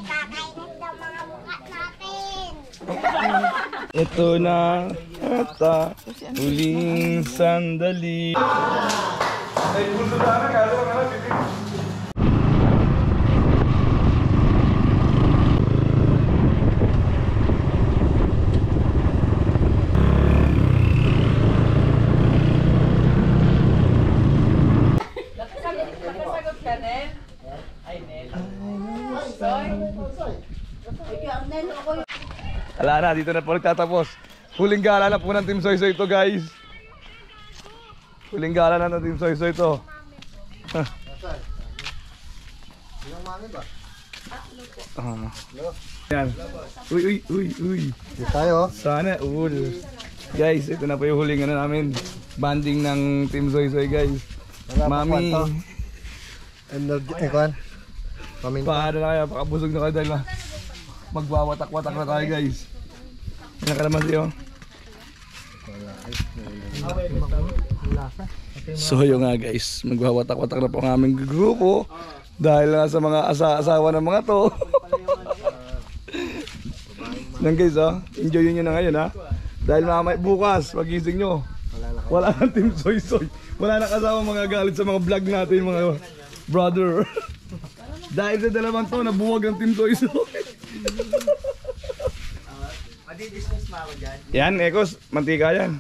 Kakainin daw mga mukha natin. Ito na ata huling sandali. Ay, punto na kalo na bibig. Nakasagot ka, Nel? Ay, Nel. Wala na, dito na po nagtatapos. Huling gala na po ng Team Soy Soy ito, guys. Huling gala na ng Team Soy Soy ito. Yung mami ba? Yan. Uy. Dito tayo. Sana all. Guys, ito na po yung huling ano namin. Banding ng Team Soy Soy, guys. Mami. Energy, kan? Paano na kaya? Pakabusog na kayo dahil magwawatak-watak na tayo, guys. Yan ang kalaman siyo. So yun nga, guys, magwawatak-watak na po ang aming grupo dahil na sa mga asawa ng mga to. Yan, guys, enjoy nyo na ngayon, ha. Dahil mamay bukas, pagising nyo, wala nang Team Soy Soy. Wala nang kasama mga galit sa mga vlog natin, mga brother. Dahil sa dalawang to, nabuwag ang Team Soy Soy. Madi-dismiss pa ako dyan. Yan, Ekos, mantika yan.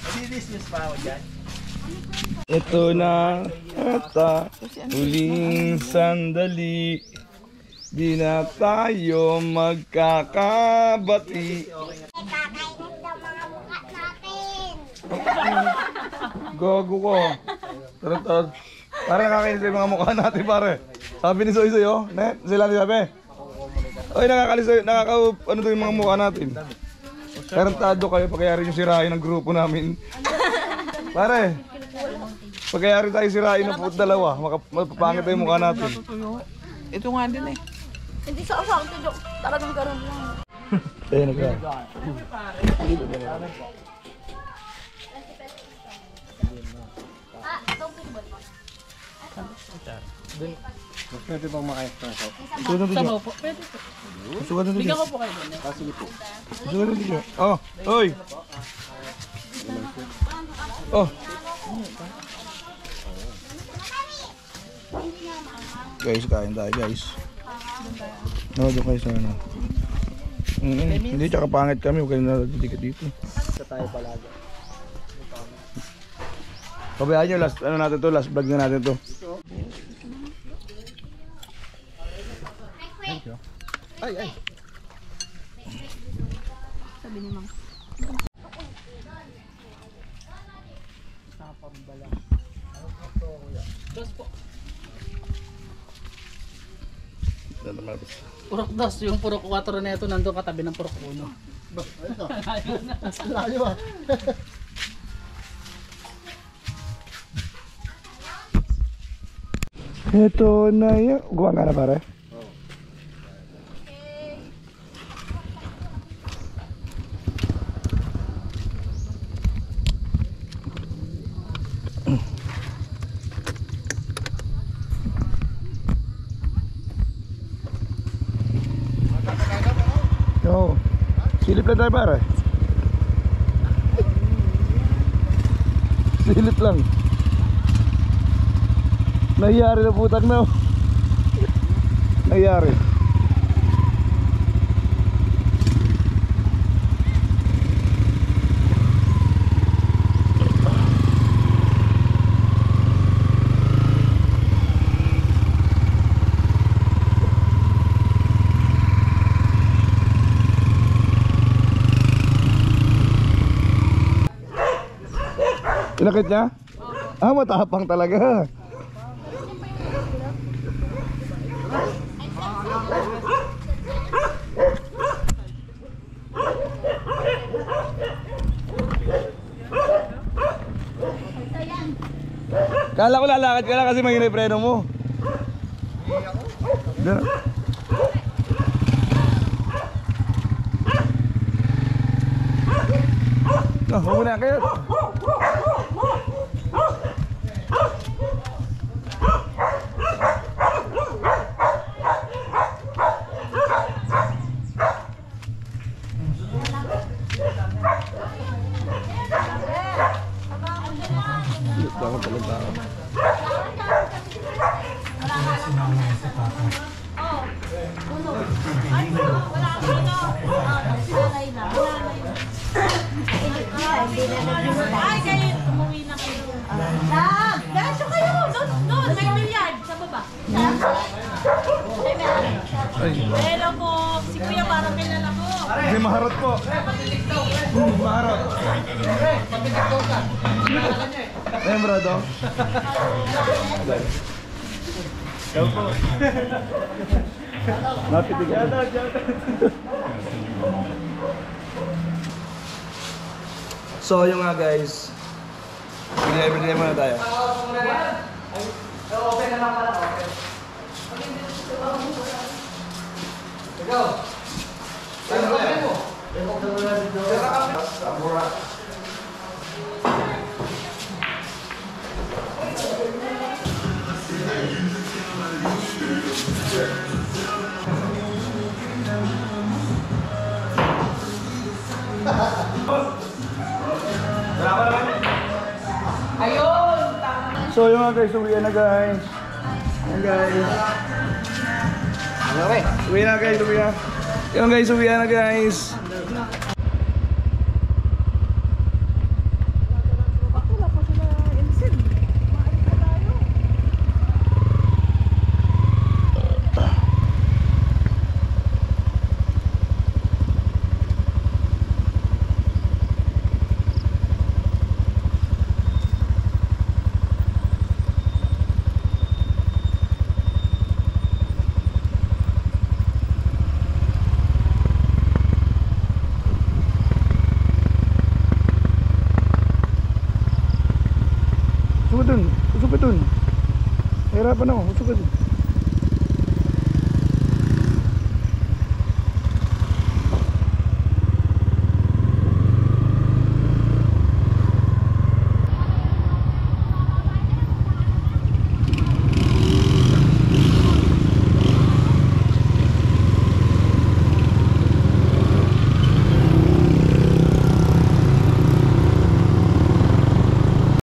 Madi-dismiss pa ako dyan. Ito na ata huling sandali. Di na tayo magkakabati. Kakainin daw mga mukha natin. Gago ko. Tarantad. Para nakakainis yung mga mukha natin, pare. Sabi ni Soy Soy, ne? Sila ni sabi. Oy, nakakalisoy, ano to yung mga mukha natin. Tarantado kayo, pagkayari yung sirain ng grupo namin. Pare, pagkayari tayo sirain ng dalawa, mapapangit tayo yung mukha natin. Ito nga din eh. Hindi sa asang ito, talagang karoon lang. Ayun na ka. Mas pwede bang maka-express ako? Sugat na dito. Po, pwede po. Sugat na dito. Bigyan ko po kayo doon. Sige po. Sugat na dito. Oh, oy. Oh. Guys, kain tayo, guys. No, doon kayo sa ano. Hindi, tsaka pangit kami. Huwag kayo nalagdikit dito. Sa tayo palagi. Pabayaan nyo, last, ano natin to, last vlog na natin to. Ay. Sabi ni Mang. Dos po. Purok 2, yung purok 4 na ito nandun katabi ng purok 1. Nasa layo ah. Ito na yun. Gumawa nga na pare. Oo. Silip lang tayo pare. Silip lang. Nangyari na putang na. Nangyari. Inakit niya? Ah, matapang talaga. Kala ko lalakad ka lang kasi mahina yung preno mo. Diyan. Oh, huwag na kayo. Ay, kayo, umuwi na kayo. Gaso kayo, doon, may billiard, sa baba. Ay, Hello po, si Kuya parang kilala ko. hindi maharot po. Maharot. Ayun, brado. Ikaw po. Napitig. So, yun nga guys. Binili muna tayo. Open na lang pala. Open. Ikaw. Ano mo? Ayun! So, yun nga guys. Uwi na guys. Ayan guys. Okay. Uwi na guys. Uwi na. Yun guys. Uwi na guys. Usok ka dun. Usok ka dun. Hirapan ako. Usok ka dun.